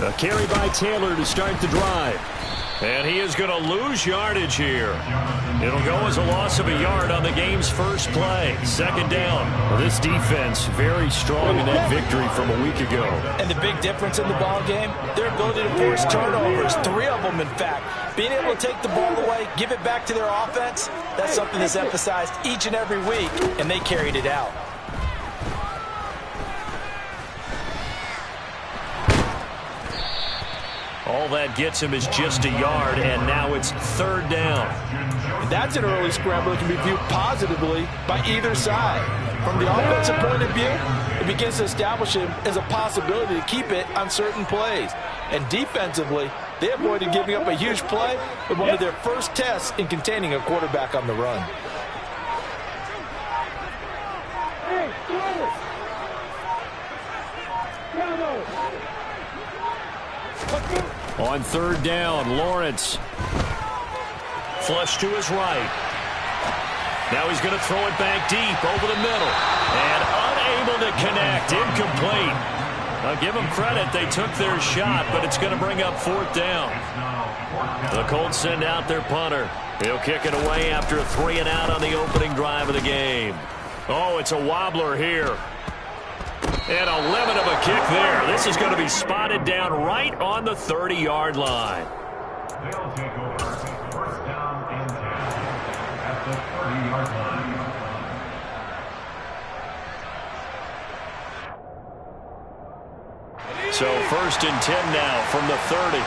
A carry by Taylor to start the drive. And he is going to lose yardage here. It'll go as a loss of a yard on the game's first play. Second down. Well, this defense very strong in that victory from a week ago. And the big difference in the ball game, their ability to force turnovers. 3 of them, in fact. Being able to take the ball away, give it back to their offense, that's something that's emphasized each and every week, and they carried it out. All that gets him is just a yard, and now it's third down. And that's an early scramble that can be viewed positively by either side. From the offensive point of view, it begins to establish him as a possibility to keep it on certain plays. And defensively, they avoided giving up a huge play with one of their first tests in containing a quarterback on the run. On third down, Lawrence. Flush to his right. Now he's going to throw it back deep over the middle. And unable to connect. Incomplete. I'll give them credit. They took their shot, but it's going to bring up fourth down. The Colts send out their punter. He'll kick it away after a 3-and-out on the opening drive of the game. Oh, it's a wobbler here. And a limit of a kick there. This is going to be spotted down right on the 30-yard line. They'll take over. First down and 10 at the 30-yard line. So first and 10 now from the 30.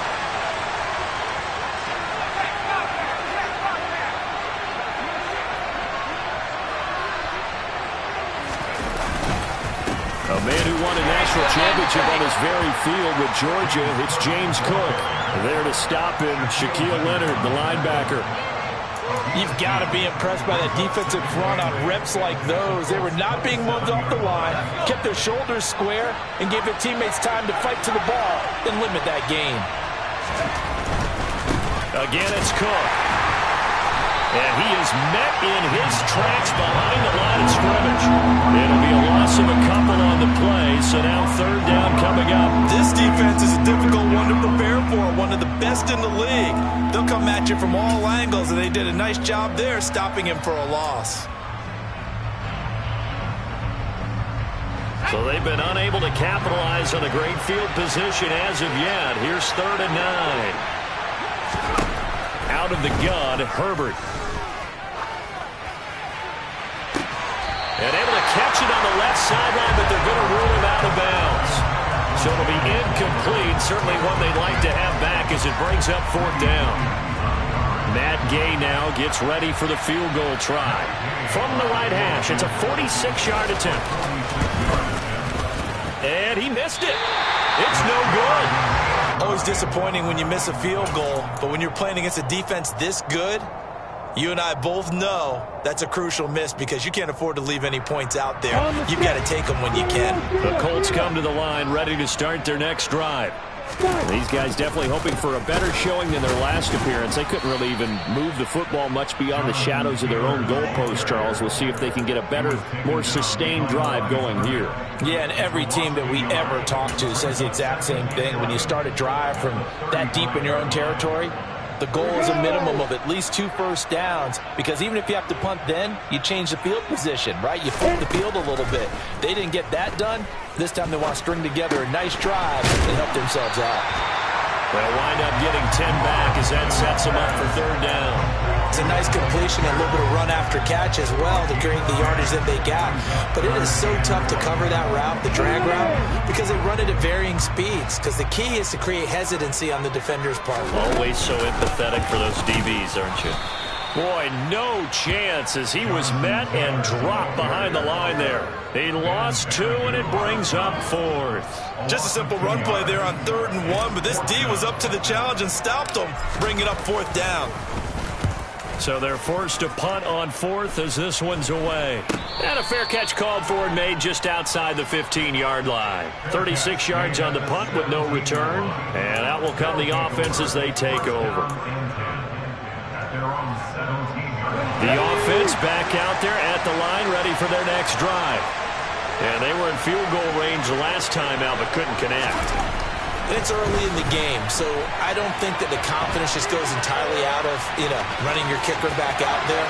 A man who won a national championship on this very field with Georgia, it's James Cook. There to stop him, Shaquille Leonard, the linebacker. You've got to be impressed by that defensive front on reps like those. They were not being moved off the line, kept their shoulders square, and gave their teammates time to fight to the ball and limit that gain. Again, it's Cook. And he is met in his tracks behind the line of scrimmage. It'll be a loss of a couple on the play, so now third down coming up. This defense is a difficult one to prepare for, one of the best in the league. They'll come at you from all angles, and they did a nice job there stopping him for a loss. So they've been unable to capitalize on a great field position as of yet. Here's 3rd and 9. Out of the gun, Herbert. And able to catch it on the left sideline, but they're going to rule him out of bounds. So it'll be incomplete. Certainly one they'd like to have back as it brings up 4th down. Matt Gay now gets ready for the field goal try. From the right hash, it's a 46-yard attempt. And he missed it. It's no good. Always disappointing when you miss a field goal, but when you're playing against a defense this good, you and I both know that's a crucial miss because you can't afford to leave any points out there. You've got to take them when you can. The Colts come to the line ready to start their next drive. These guys definitely hoping for a better showing than their last appearance. They couldn't really even move the football much beyond the shadows of their own goalpost, Charles. We'll see if they can get a better, more sustained drive going here. Yeah, and every team that we ever talk to says the exact same thing. When you start a drive from that deep in your own territory, the goal is a minimum of at least 2 first downs, because even if you have to punt then, you change the field position, right? You flip the field a little bit. They didn't get that done. This time they want to string together a nice drive and help themselves out. They'll wind up getting 10 back as that sets them up for 3rd down. It's a nice completion and a little bit of run after catch as well to create the yardage that they got. But it is so tough to cover that route, the drag route, because they run it at varying speeds. Because the key is to create hesitancy on the defender's part. Always so empathetic for those DBs, aren't you? Boy, no chance as he was met and dropped behind the line there. He lost 2, and it brings up 4th. Just a simple run play there on 3rd and 1, but this D was up to the challenge and stopped them, bringing up 4th down. So they're forced to punt on 4th as this one's away. And a fair catch called for and made just outside the 15-yard line. 36 yards on the punt with no return. And out will come the offense as they take over. The offense back out there at the line, ready for their next drive. And they were in field goal range the last time out, but couldn't connect. And it's early in the game, so I don't think that the confidence just goes entirely out of, running your kicker back out there.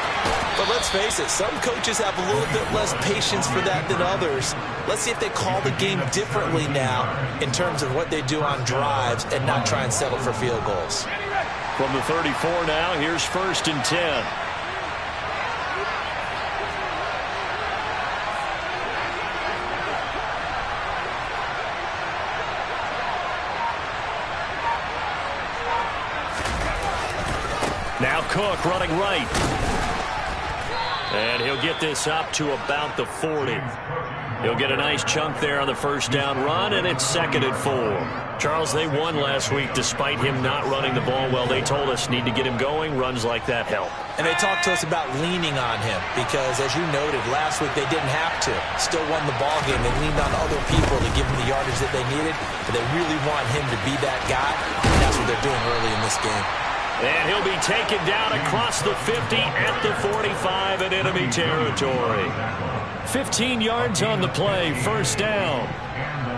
But let's face it, some coaches have a little bit less patience for that than others. Let's see if they call the game differently now in terms of what they do on drives and not try and settle for field goals. From the 34 now, here's 1st and 10. Now Cook running right. And he'll get this up to about the 40. He'll get a nice chunk there on the first down run, and it's 2nd and 4. Charles, they won last week despite him not running the ball well. They told us need to get him going. Runs like that help. And they talked to us about leaning on him because, as you noted, last week they didn't have to. Still won the ball game. They leaned on other people to give them the yardage that they needed, but they really want him to be that guy, and that's what they're doing early in this game. And he'll be taken down across the 50 at the 45 in enemy territory. 15 yards on the play, 1st down.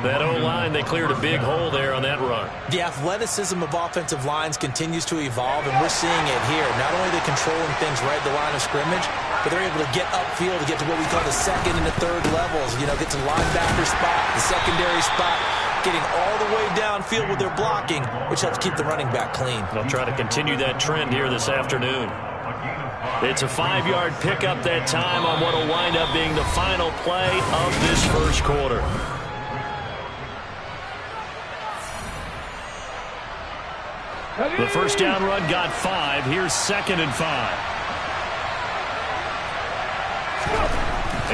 That O-line, they cleared a big hole there on that run. The athleticism of offensive lines continues to evolve, and we're seeing it here. Not only are they controlling things right at the line of scrimmage, but they're able to get upfield to get to what we call the 2nd and the 3rd levels. Get to the linebacker spot, the secondary spot, getting all the way downfield with their blocking, which helps keep the running back clean. They'll try to continue that trend here this afternoon. It's a 5-yard pickup that time on what will wind up being the final play of this first quarter. The first down run got 5. Here's 2nd and 5.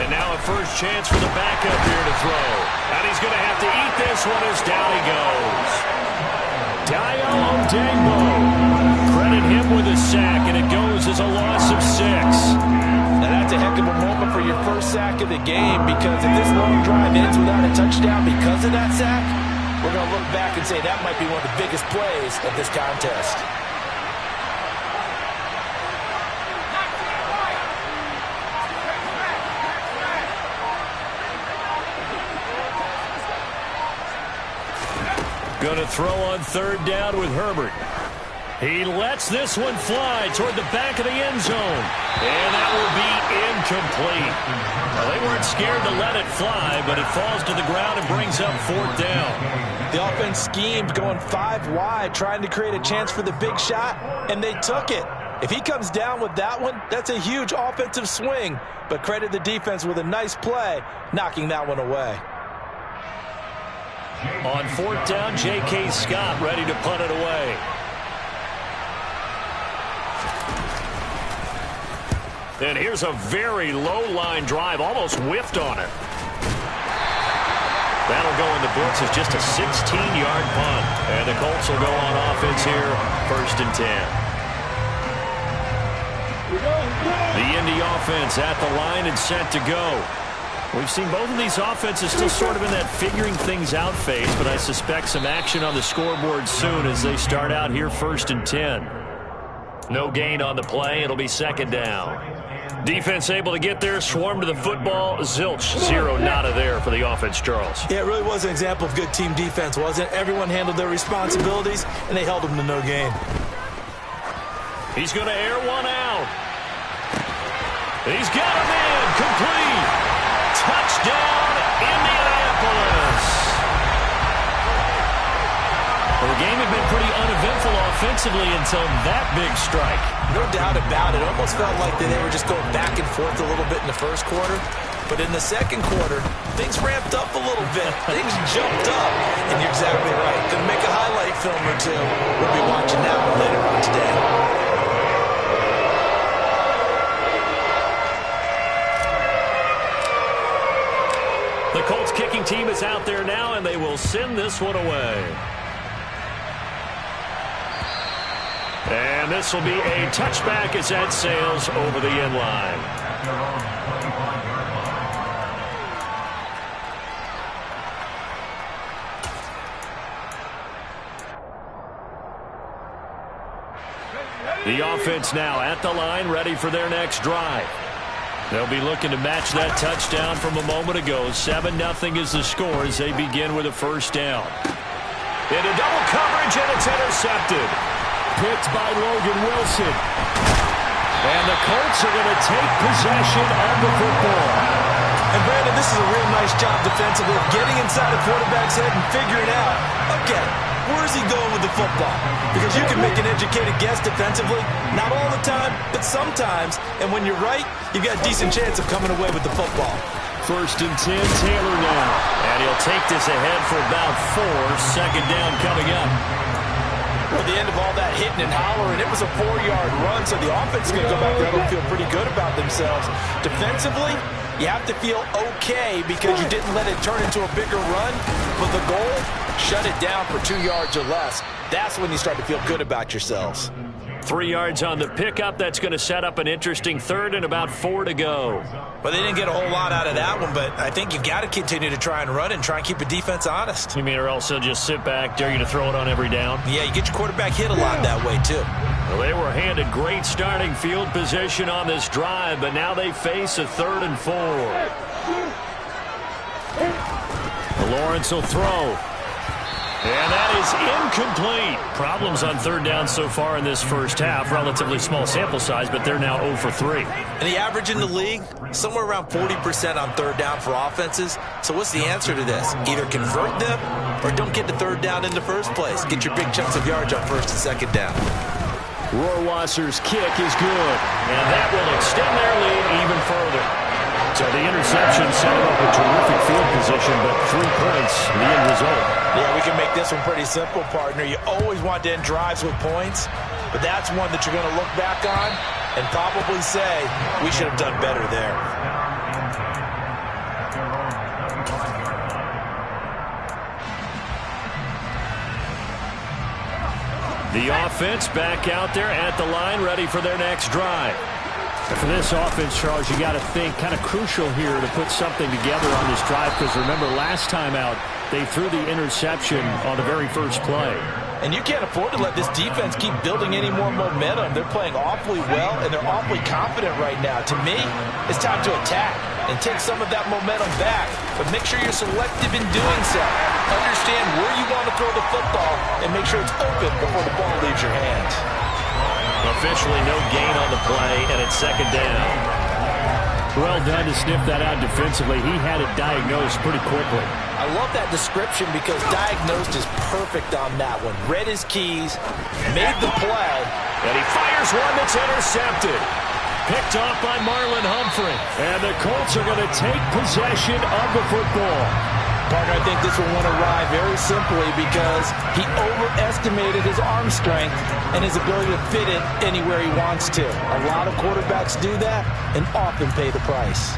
And now a first chance for the backup here to throw. And he's going to have to eat this one as down he goes. Dayo Odeyingbo. Credit him with a sack, and it goes as a loss of 6. Now that's a heck of a moment for your first sack of the game, because if this long drive ends without a touchdown because of that sack, we're going to look back and say that might be one of the biggest plays of this contest. Going to throw on 3rd down with Herbert. He lets this one fly toward the back of the end zone. And that will be incomplete. Well, they weren't scared to let it fly, but it falls to the ground and brings up 4th down. The offense schemed going 5 wide, trying to create a chance for the big shot, and they took it. If he comes down with that one, that's a huge offensive swing. But credit the defense with a nice play, knocking that one away. On 4th down, J.K. Scott ready to punt it away. And here's a very low-line drive, almost whiffed on it. That'll go in the books as just a 16-yard punt. And the Colts will go on offense here, 1st and 10. The Indy offense at the line and set to go. We've seen both of these offenses still sort of in that figuring things out phase, but I suspect some action on the scoreboard soon as they start out here 1st and 10. No gain on the play. It'll be 2nd down. Defense able to get there, swarm to the football. Zilch, 0 nada there for the offense, Charles. Yeah, it really was an example of good team defense, wasn't it? Everyone handled their responsibilities, and they held them to no gain. He's going to air one out. He's got him in. Complete. Touchdown, Indianapolis. Well, the game had been pretty uneventful offensively until that big strike. No doubt about it. It almost felt like they were just going back and forth a little bit in the first quarter. But in the second quarter, things ramped up a little bit. Things jumped up. And you're exactly right. Gonna make a highlight film or two. We'll be watching that one later on today. The Colts kicking team is out there now, and they will send this one away. And this will be a touchback as that sails over the end line. The offense now at the line, ready for their next drive. They'll be looking to match that touchdown from a moment ago. 7-0 is the score as they begin with a first down. Into double coverage, and it's intercepted. Picked by Logan Wilson. And the Colts are going to take possession of the football. And Brandon, this is a real nice job defensively of getting inside the quarterback's head and figuring out, okay, where's he going with the football? Because you can make an educated guess defensively, not all the time, but sometimes. And when you're right, you've got a decent chance of coming away with the football. 1st and 10, Taylor now. And he'll take this ahead for about 4. 2nd down coming up. At the end of all that hitting and hollering, it was a 4-yard run, so the offense is going to go back there and feel pretty good about themselves. Defensively, you have to feel okay because you didn't let it turn into a bigger run, but the goal, shut it down for 2 yards or less. That's when you start to feel good about yourselves. 3 yards on the pickup. That's going to set up an interesting 3rd and about 4 to go. Well, they didn't get a whole lot out of that one, but I think you've got to continue to try and run and try and keep the defense honest. You mean, or else they'll just sit back, dare you to throw it on every down? Yeah, you get your quarterback hit a lot that way, too. Well, they were handed great starting field position on this drive, but now they face a 3rd and 4. Lawrence will throw. And that is incomplete. Problems on 3rd down so far in this first half. Relatively small sample size, but they're now 0 for 3. And the average in the league, somewhere around 40% on 3rd down for offenses. So what's the answer to this? Either convert them or don't get to 3rd down in the first place. Get your big chunks of yards on 1st and 2nd down. Rohrwasser's kick is good. And that will extend their lead even further. So the interception set up a terrific field position, but 3 points, the end result. Yeah, we can make this one pretty simple, partner. You always want to end drives with points, but that's one that you're going to look back on and probably say, we should have done better there. The offense back out there at the line, ready for their next drive. For this offense, Charles, you got to think kind of crucial here to put something together on this drive, because remember last time out, they threw the interception on the very first play. And you can't afford to let this defense keep building any more momentum. They're playing awfully well, and they're awfully confident right now. To me, it's time to attack and take some of that momentum back. But make sure you're selective in doing so. Understand where you want to throw the football and make sure it's open before the ball leaves your hands. Officially no gain on the play, and it's 2nd down. Well done to sniff that out defensively. He had it diagnosed pretty quickly. I love that description because diagnosed is perfect on that one. Read his keys, made the play. And he fires one that's intercepted. Picked off by Marlon Humphrey. And the Colts are going to take possession of the football. Partner, I think this will want to ride very simply because he overestimated his arm strength and his ability to fit it anywhere he wants to. A lot of quarterbacks do that and often pay the price.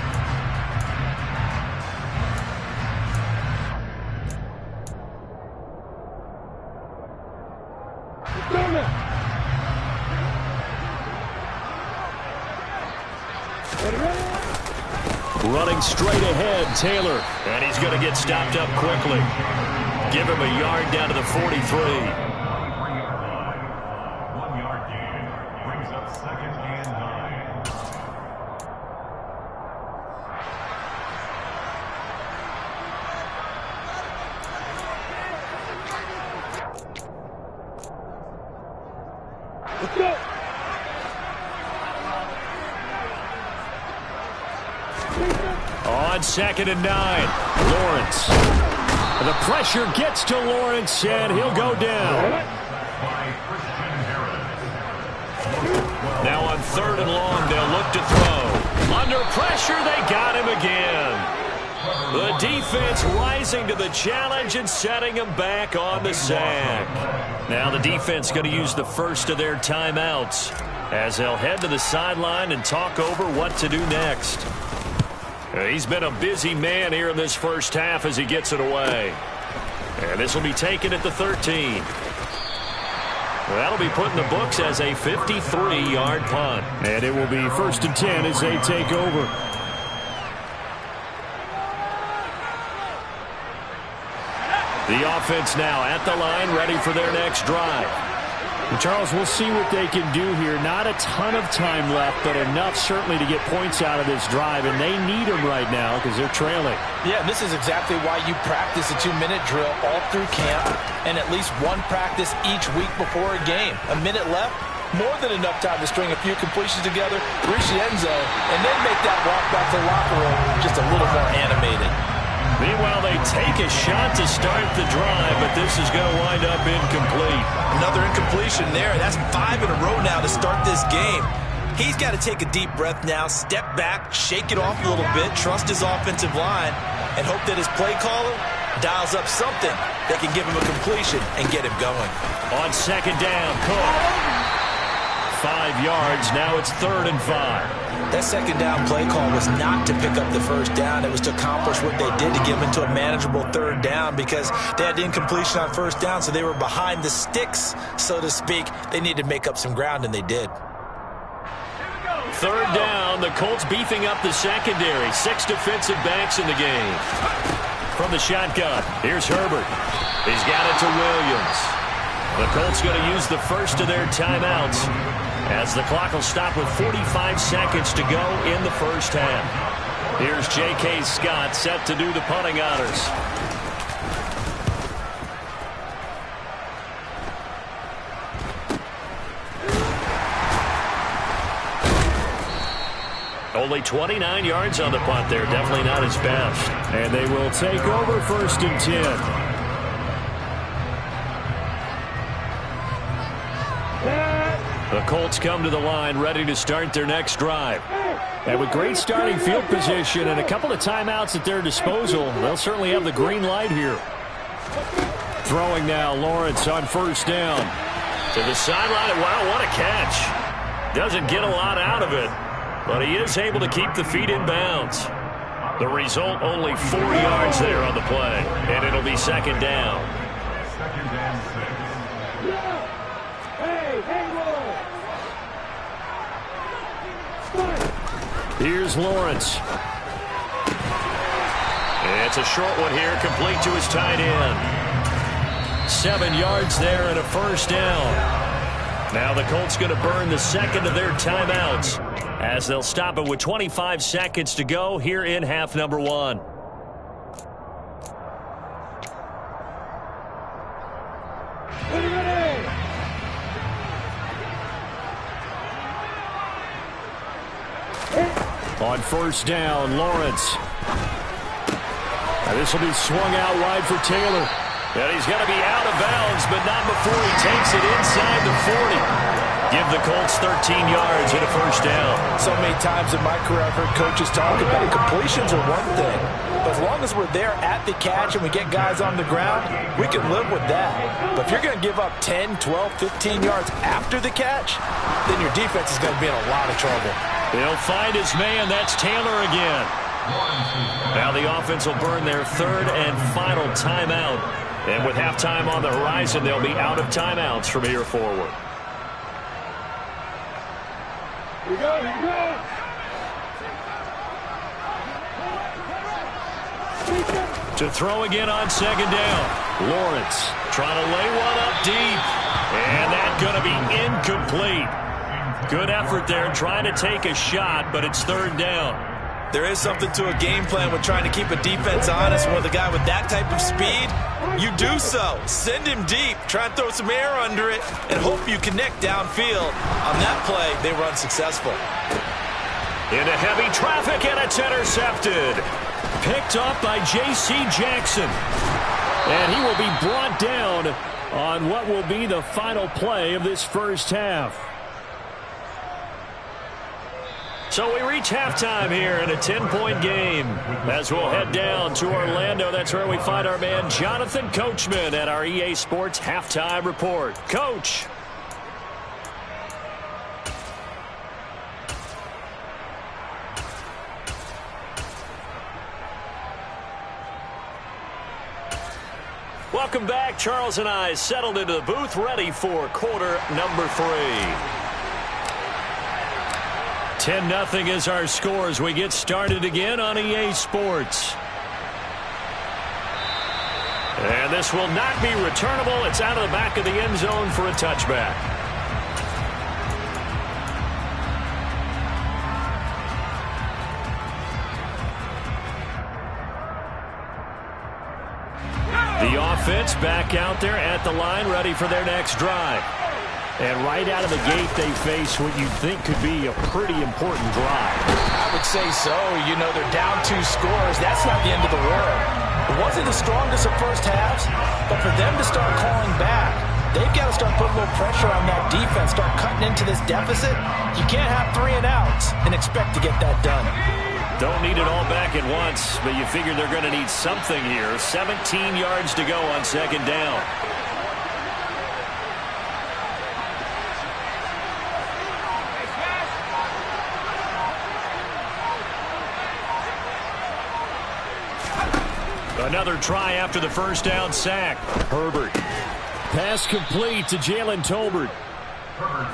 Running straight ahead, Taylor. And he's going to get stopped up quickly. Give him a yard down to the 43. 1-yard gain brings up 2nd and 9. Let's go. On 2nd and 9, Lawrence. The pressure gets to Lawrence, and he'll go down. Now on 3rd and long, they'll look to throw. Under pressure, they got him again. The defense rising to the challenge and setting him back on the sack. Now the defense going to use the first of their timeouts as they'll head to the sideline and talk over what to do next. He's been a busy man here in this first half as he gets it away. And this will be taken at the 13. That'll be put in the books as a 53-yard punt. And it will be 1st and 10 as they take over. The offense now at the line, ready for their next drive. Charles, we'll see what they can do here. Not a ton of time left, but enough certainly to get points out of this drive, and they need them right now because they're trailing. Yeah, and this is exactly why you practice a 2-minute drill all through camp and at least one practice each week before a game. A minute left, more than enough time to string a few completions together, reach the end zone, and then make that walk back to the locker room just a little more animated. Meanwhile, they take a shot to start the drive, but this is going to wind up incomplete. Another incompletion there. That's 5 in a row now to start this game. He's got to take a deep breath now, step back, shake it off a little bit, trust his offensive line, and hope that his play caller dials up something that can give him a completion and get him going. On second down, Cook. 5 yards. Now it's 3rd and 5. That second down play call was not to pick up the first down. It was to accomplish what they did to get them into a manageable 3rd down because they had the incompletion on first down, so they were behind the sticks, so to speak. They needed to make up some ground, and they did. 3rd down. The Colts beefing up the secondary. 6 defensive backs in the game. From the shotgun, here's Herbert. He's got it to Williams. The Colts going to use the first of their timeouts as the clock will stop with 45 seconds to go in the first half. Here's J.K. Scott set to do the punting honors. Only 29 yards on the punt there. Definitely not his best. And they will take over 1st and 10. The Colts come to the line ready to start their next drive. And with great starting field position and a couple of timeouts at their disposal, they'll certainly have the green light here. Throwing now, Lawrence on 1st down. To the sideline. Wow, what a catch. Doesn't get a lot out of it, but he is able to keep the feet in bounds. The result, only 4 yards there on the play, and it'll be 2nd down. 2nd and 6. Here's Lawrence. It's a short one here, complete to his tight end. 7 yards there and a 1st down. Now the Colts going to burn the second of their timeouts as they'll stop it with 25 seconds to go here in half number 1. On 1st down, Lawrence. This will be swung out wide for Taylor. And he's going to be out of bounds, but not before he takes it inside the 40. Give the Colts 13 yards and a 1st down. So many times in my career I've heard coaches talk about completions are one thing, but as long as we're there at the catch and we get guys on the ground, we can live with that. But if you're going to give up 10, 12, 15 yards after the catch, then your defense is going to be in a lot of trouble. He'll find his man. That's Taylor again. Now the offense will burn their 3rd and final timeout. And with halftime on the horizon, they'll be out of timeouts from here forward. Here we go, here we go. To throw again on 2nd down. Lawrence trying to lay one up deep. And that's going to be incomplete. Good effort there, trying to take a shot, but it's 3rd down. There is something to a game plan with trying to keep a defense honest. With a guy with that type of speed, you do so. Send him deep, try and throw some air under it, and hope you connect downfield. On that play, they were unsuccessful. Into heavy traffic, and it's intercepted. Picked up by J.C. Jackson. And he will be brought down on what will be the final play of this first half. So we reach halftime here in a 10-point game. As we'll head down to Orlando, that's where we find our man Jonathan Coachman at our EA Sports Halftime Report. Coach. Welcome back. Charles and I settled into the booth, ready for quarter number 3. 10-0 is our score as we get started again on EA Sports. And this will not be returnable. It's out of the back of the end zone for a touchback. The offense back out there at the line, ready for their next drive. And right out of the gate, they face what you'd think could be a pretty important drive. I would say so. You know, they're down 2 scores. That's not the end of the world. It wasn't the strongest of first halves, but for them to start calling back, they've got to start putting a little pressure on that defense, start cutting into this deficit. You can't have 3 and outs and expect to get that done. Don't need it all back at once, but you figure they're going to need something here. 17 yards to go on second down. Another try after the first down sack. Herbert. Pass complete to Jalen Tolbert.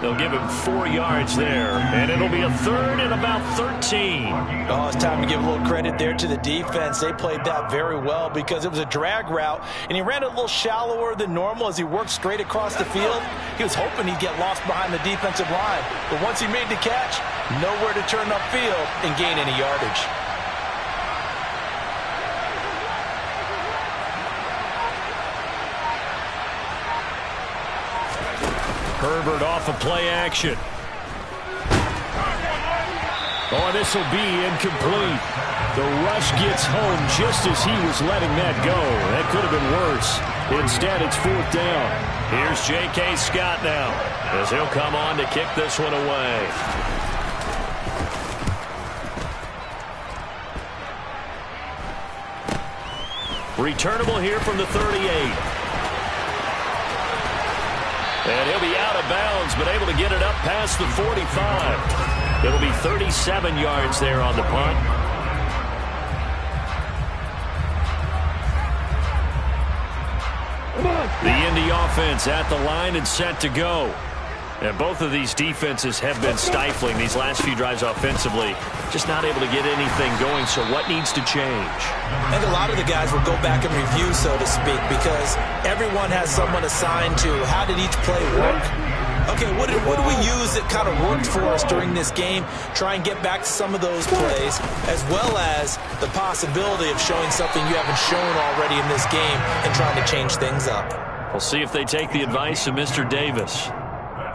They'll give him 4 yards there, and it'll be a third and about 13. Oh, it's time to give a little credit there to the defense. They played that very well because it was a drag route, and he ran a little shallower than normal as he worked straight across the field. He was hoping he'd get lost behind the defensive line, but once he made the catch, nowhere to turn upfield and gain any yardage. Herbert off of play action. Oh, this will be incomplete. The rush gets home just as he was letting that go. That could have been worse. Instead, it's 4th down. Here's J.K. Scott now as he'll come on to kick this one away. Returnable here from the 38. And he'll be out of bounds, but able to get it up past the 45. It'll be 37 yards there on the punt. The Indy offense at the line and set to go. And both of these defenses have been stifling these last few drives offensively. Just not able to get anything going, so what needs to change? I think a lot of the guys will go back and review, so to speak, because everyone has someone assigned to how did each play work. Okay, what do we use that kind of worked for us during this game? Try and get back to some of those plays, as well as the possibility of showing something you haven't shown already in this game and trying to change things up. We'll see if they take the advice of Mr. Davis.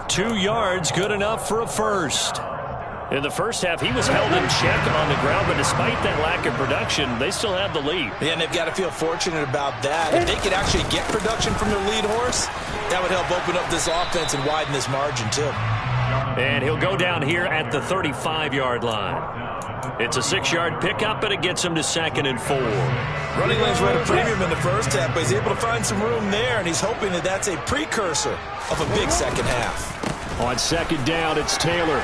2 yards, good enough for a first. In the first half, he was held in check on the ground, but despite that lack of production, they still have the lead. Yeah, and they've got to feel fortunate about that. If they could actually get production from their lead horse, that would help open up this offense and widen this margin, too. And he'll go down here at the 35-yard line. It's a 6-yard pickup, and it gets him to 2nd and 4. Running lanes were at a premium in the first half, but he's able to find some room there, and he's hoping that that's a precursor of a big second half. On second down, it's Taylor.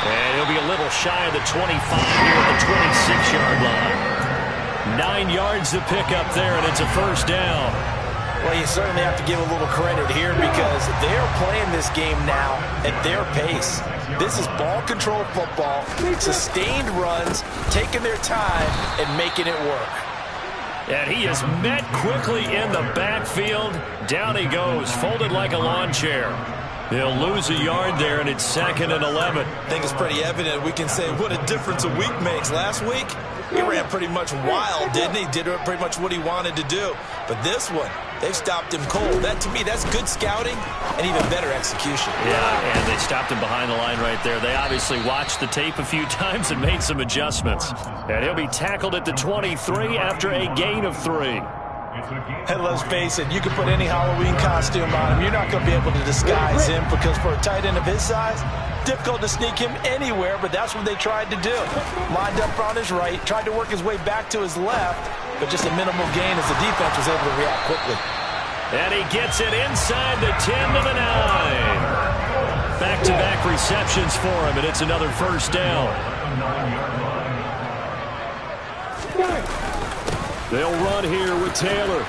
And he'll be a little shy of the 25 here at the 26-yard line. 9 yards to pick up there, and it's a first down. Well, you certainly have to give a little credit here because they're playing this game now at their pace. This is ball control football, sustained runs, taking their time and making it work. And he is met quickly in the backfield. Down he goes, folded like a lawn chair. He'll lose a yard there, and it's 2nd and 11. I think it's pretty evident. We can say what a difference a week makes. Last week, he ran pretty much wild, didn't he? Did pretty much what he wanted to do. But this one, they've stopped him cold. That, to me, that's good scouting and even better execution. Yeah, and they stopped him behind the line right there. They obviously watched the tape a few times and made some adjustments. And he'll be tackled at the 23 after a gain of 3. And let's face it, you can put any Halloween costume on him. You're not going to be able to disguise him because for a tight end of his size, difficult to sneak him anywhere, but that's what they tried to do. Lined up on his right, tried to work his way back to his left, but just a minimal gain as the defense was able to react quickly. And he gets it inside the 10 to the 9. Back-to-back receptions for him, and it's another first down. They'll run here with Taylor.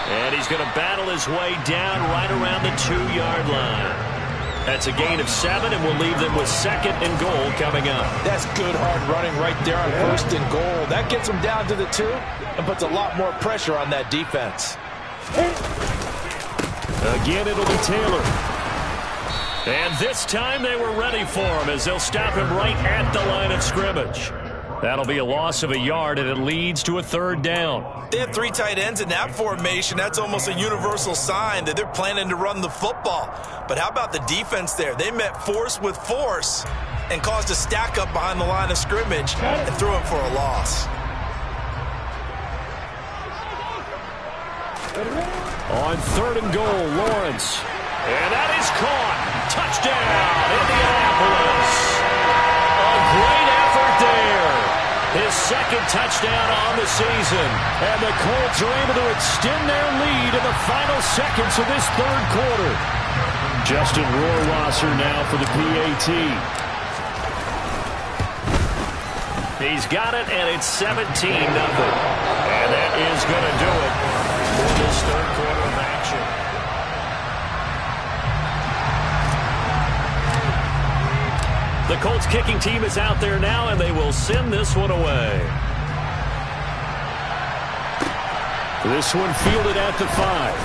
And he's going to battle his way down right around the 2-yard line. That's a gain of 7, and we'll leave them with 2nd and goal coming up. That's good hard running right there on 1st and goal. That gets them down to the 2 and puts a lot more pressure on that defense. Again, it'll be Taylor. And this time they were ready for him as they'll stop him right at the line of scrimmage. That'll be a loss of a yard, and it leads to a third down. They have 3 tight ends in that formation. That's almost a universal sign that they're planning to run the football. But how about the defense there? They met force with force and caused a stack up behind the line of scrimmage and threw him for a loss. On 3rd and goal, Lawrence. And that is caught. Touchdown, Indianapolis. A great effort there. His 2nd touchdown on the season. And the Colts are able to extend their lead in the final seconds of this 3rd quarter. Justin Rohrwasser now for the PAT. He's got it, and it's 17-0. And that is going to do it for this 3rd quarter of action. The Colts kicking team is out there now, and they will send this one away. This one fielded at the 5.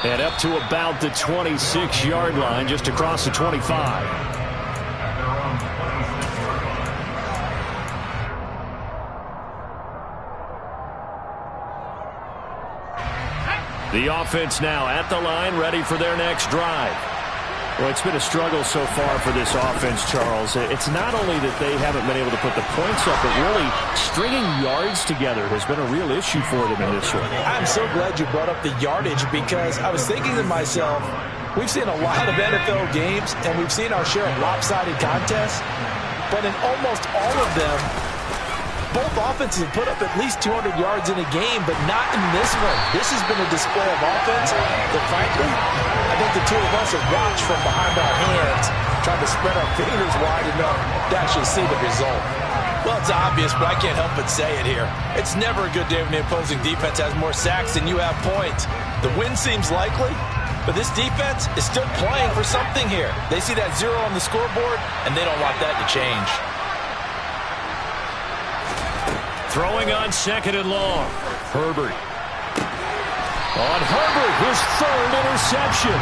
And up to about the 26-yard line, just across the 25. The offense now at the line, ready for their next drive. Well, it's been a struggle so far for this offense, Charles. It's not only that they haven't been able to put the points up, but really stringing yards together has been a real issue for them in this one. I'm so glad you brought up the yardage, because I was thinking to myself, we've seen a lot of NFL games, and we've seen our share of lopsided contests, but in almost all of them, both offenses have put up at least 200 yards in a game, but not in this one. This has been a display of offense that, frankly, I think the two of us have watched from behind our hands, trying to spread our fingers wide enough to actually see the result. Well, it's obvious, but I can't help but say it here. It's never a good day when the opposing defense has more sacks than you have points. The win seems likely, but this defense is still playing for something here. They see that 0 on the scoreboard, and they don't want that to change. Throwing on 2nd and long. Herbert. On Herbert, his 3rd interception.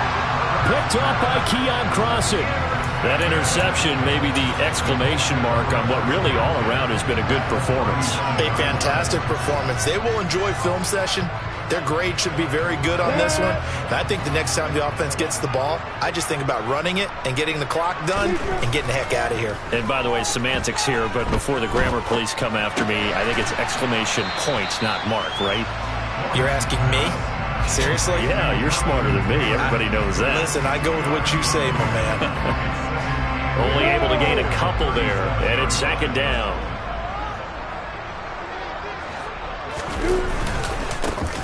Picked off by Keon Crossett. That interception may be the exclamation mark on what really all around has been a good performance. A fantastic performance. They will enjoy film session. Their grade should be very good on this one. And I think the next time the offense gets the ball, I just think about running it and getting the clock done and getting the heck out of here. And by the way, semantics here, but before the grammar police come after me, I think it's exclamation points, not mark, right? You're asking me? Seriously? Yeah, you're smarter than me. Everybody knows that. Listen, I go with what you say, my man. Only able to gain a couple there, and it's 2nd down.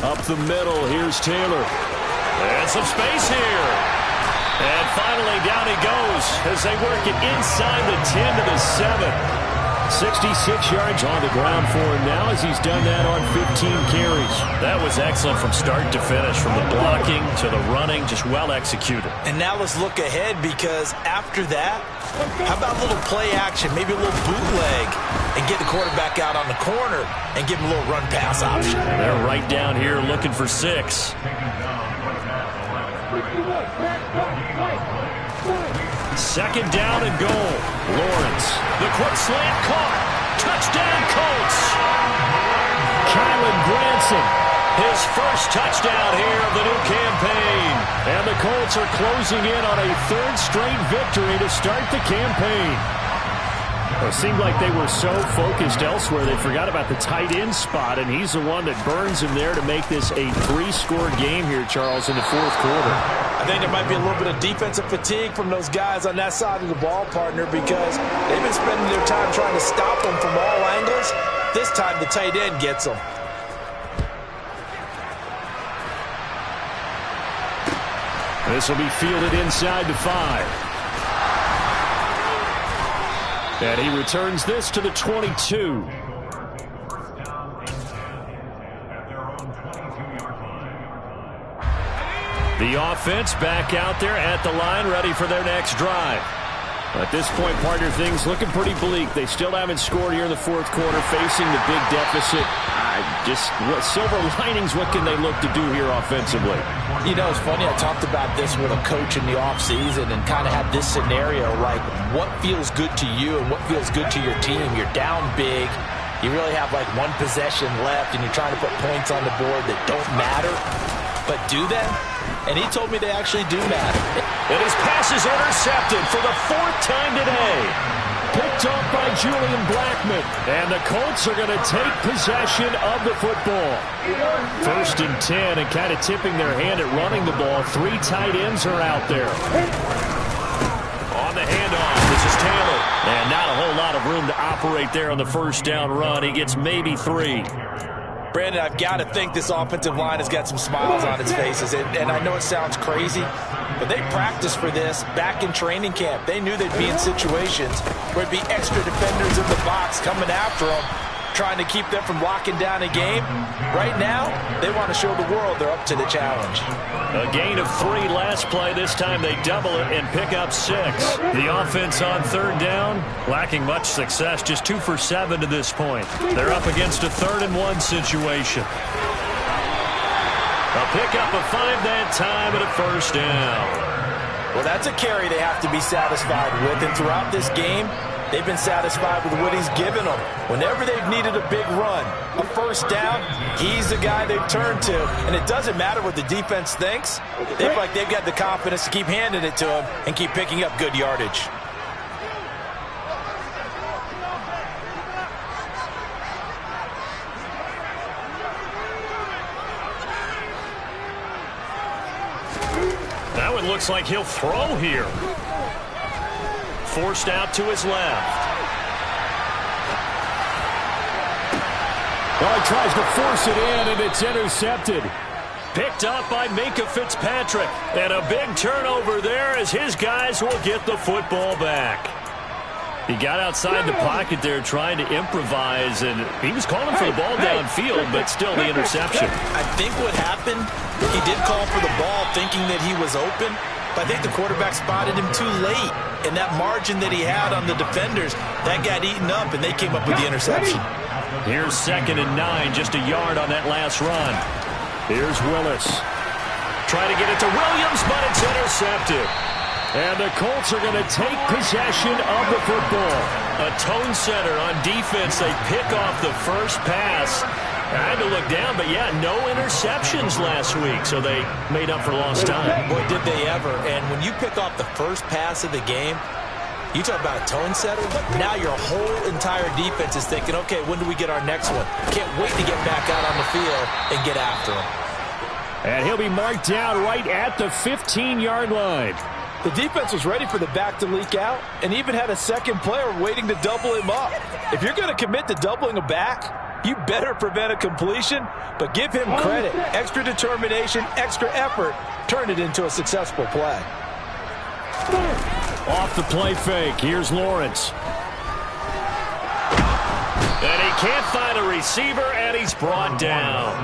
Up the middle, here's Taylor. And some space here. And finally, down he goes as they work it inside the 10 to the 7. 66 yards on the ground for him now as he's done that on 15 carries. That was excellent from start to finish, from the blocking to the running, just well executed. And now let's look ahead, because after that, how about a little play action, maybe a little bootleg, and get the quarterback out on the corner and give him a little run-pass option. They're right down here looking for 6. Second down and goal. Lawrence. The quick slant caught. Touchdown, Colts. Kylen Granson. His first touchdown here of the new campaign. And the Colts are closing in on a 3rd straight victory to start the campaign. It seemed like they were so focused elsewhere they forgot about the tight end spot, and he's the one that burns him there to make this a 3-score game here, Charles, in the 4th quarter. I think there might be a little bit of defensive fatigue from those guys on that side of the ball, partner, because they've been spending their time trying to stop them from all angles. This time the tight end gets them. This will be fielded inside the 5. And he returns this to the 22. The offense back out there at the line, ready for their next drive. At this point, partner, things looking pretty bleak. They still haven't scored here in the 4th quarter, facing the big deficit. Just what silver linings, what can they look to do here offensively? You know, it's funny, I talked about this with a coach in the offseason and kind of had this scenario, like what feels good to you and what feels good to your team. You're down big. You really have like one possession left, and you're trying to put points on the board that don't matter. But do they? And he told me they actually do matter. And his pass is intercepted for the 4th time today. Picked up by Julian Blackmon. And the Colts are going to take possession of the football. 1st and 10, and kind of tipping their hand at running the ball. 3 tight ends are out there. On the handoff, this is Taylor. And not a whole lot of room to operate there on the 1st down run. He gets maybe 3. Brandon, I've got to think this offensive line has got some smiles on its faces. And I know it sounds crazy, but they practiced for this back in training camp. They knew they'd be in situations where it'd be extra defenders in the box coming after them, trying to keep them from locking down a game. Right now, they want to show the world they're up to the challenge. A gain of 3 last play. This time they double it and pick up 6. The offense on 3rd down, lacking much success, just 2 for 7 to this point. They're up against a 3rd and 1 situation. A pickup of 5 that time and a 1st down. Well, that's a carry they have to be satisfied with, and throughout this game, they've been satisfied with what he's given them. Whenever they've needed a big run, a 1st down, he's the guy they've turned to. And it doesn't matter what the defense thinks. They feel like they've got the confidence to keep handing it to him and keep picking up good yardage. That one looks like he'll throw here. Forced out to his left. Well, he tries to force it in, and it's intercepted. Picked up by Minkah Fitzpatrick. And a big turnover there as his guys will get the football back. He got outside the pocket there trying to improvise, and he was calling for the ball downfield, but still the interception. I think what happened, he did call for the ball thinking that he was open, but I think the quarterback spotted him too late. And that margin that he had on the defenders, that got eaten up, and they came up with the interception. Here's 2nd and 9, just a yard on that last run. Here's Willis. Trying to get it to Williams, but it's intercepted. And the Colts are going to take possession of the football. A tone setter on defense. They pick off the first pass. I had to look down, but yeah, no interceptions last week, so they made up for lost time. Boy, did they ever. And when you pick off the first pass of the game, you talk about a tone setter. Now your whole entire defense is thinking, okay, when do we get our next one? Can't wait to get back out on the field and get after him. And he'll be marked down right at the 15-yard line. The defense was ready for the back to leak out and even had a second player waiting to double him up. If you're going to commit to doubling a back, you better prevent a completion, but give him credit. Extra determination, extra effort, turn it into a successful play. Off the play fake, here's Lawrence. And he can't find a receiver, and he's brought down.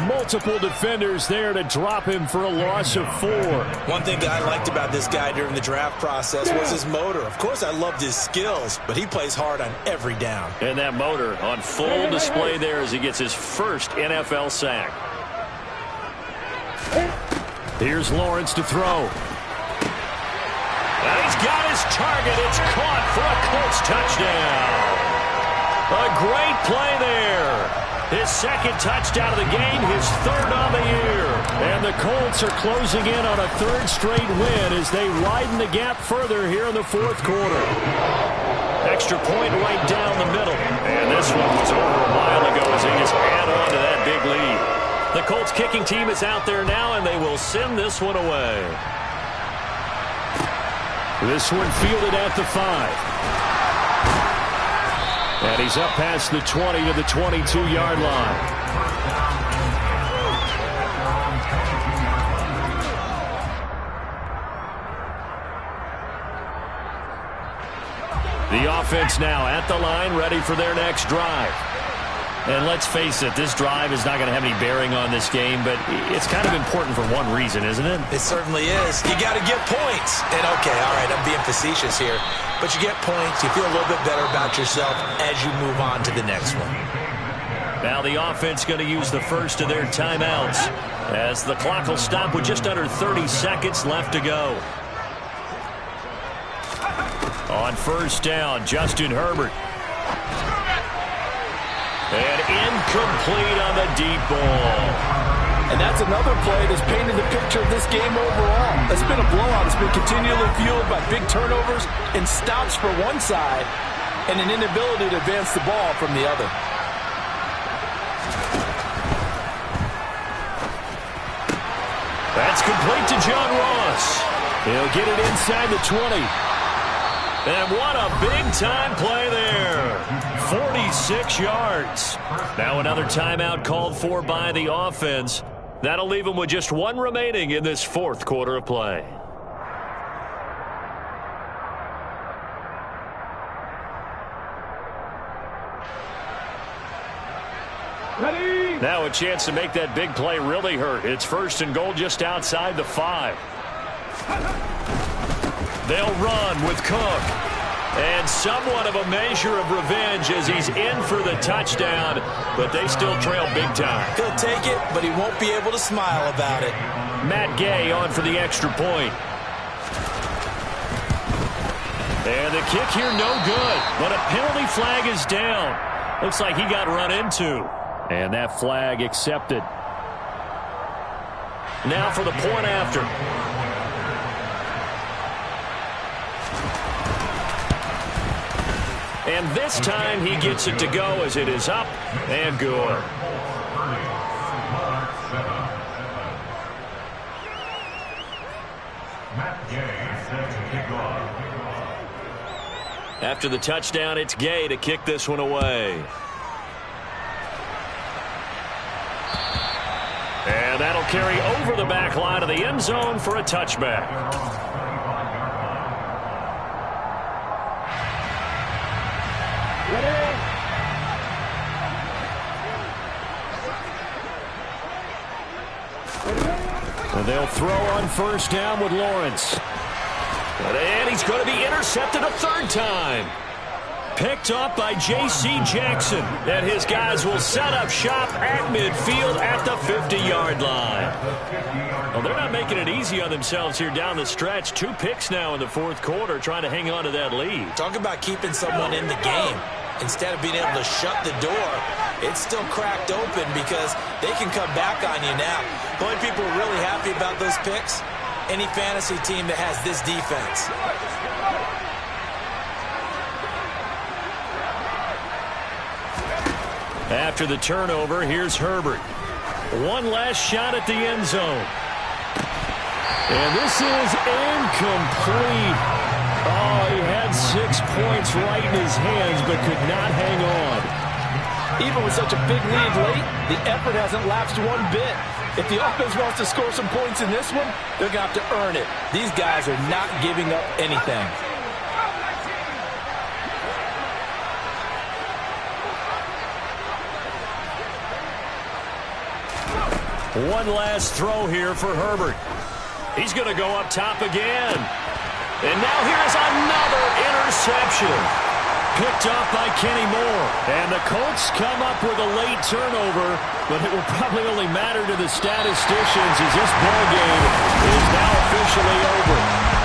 Multiple defenders there to drop him for a loss of 4. One thing that I liked about this guy during the draft process was his motor. Of course, I loved his skills, but he plays hard on every down. And that motor on full display there as he gets his first NFL sack. Here's Lawrence to throw. And he's got his target. It's caught for a Colts touchdown. A great play there. His second touchdown of the game, his 3rd on the year. And the Colts are closing in on a 3rd straight win as they widen the gap further here in the 4th quarter. Extra point right down the middle. And this one was over a mile ago as they just add on to that big lead. The Colts kicking team is out there now, and they will send this one away. This one fielded at the 5. And he's up past the 20 to the 22-yard line. The offense now at the line, ready for their next drive. And let's face it, this drive is not going to have any bearing on this game, but it's kind of important for one reason, isn't it? It certainly is. You got to get points. And, okay, all right, I'm being facetious here. But you get points, you feel a little bit better about yourself as you move on to the next one. Now the offense going to use the first of their timeouts as the clock will stop with just under 30 seconds left to go. On first down, Justin Herbert. And incomplete on the deep ball. And that's another play that's painted the picture of this game overall. It's been a blowout. It's been continually fueled by big turnovers and stops for one side and an inability to advance the ball from the other. That's complete to John Ross. He'll get it inside the 20. And what a big-time play there. 46 yards. Now another timeout called for by the offense. That'll leave them with just one remaining in this fourth quarter of play. Ready? Now a chance to make that big play really hurt. It's first and goal just outside the 5. They'll run with Cook. And somewhat of a measure of revenge as he's in for the touchdown, but they still trail big time. He'll take it, but he won't be able to smile about it. Matt Gay on for the extra point. And the kick here no good, but a penalty flag is down. Looks like he got run into. And that flag accepted. Now for the point after. And this time he gets it to go as it is up and good. After the touchdown, it's Gay to kick this one away. And that'll carry over the back line of the end zone for a touchback. And they'll throw on first down with Lawrence. And he's going to be intercepted a third time. Picked up by J.C. Jackson. And his guys will set up shop at midfield at the 50-yard line. Well, they're not making it easy on themselves here down the stretch. 2 picks now in the fourth quarter trying to hang on to that lead. Talk about keeping someone in the game. Instead of being able to shut the door, it's still cracked open because they can come back on you now. The only people who are really happy about those picks, any fantasy team that has this defense. After the turnover, here's Herbert. One last shot at the end zone. And this is incomplete. Oh, he had 6 points right in his hands, but could not hang on. Even with such a big lead late, the effort hasn't lapsed one bit. If the offense wants to score some points in this one, they're going to have to earn it. These guys are not giving up anything. One last throw here for Herbert. He's going to go up top again. And now here's another interception. Picked off by Kenny Moore. And the Colts come up with a late turnover, but it will probably only matter to the statisticians as this ball game is now officially over.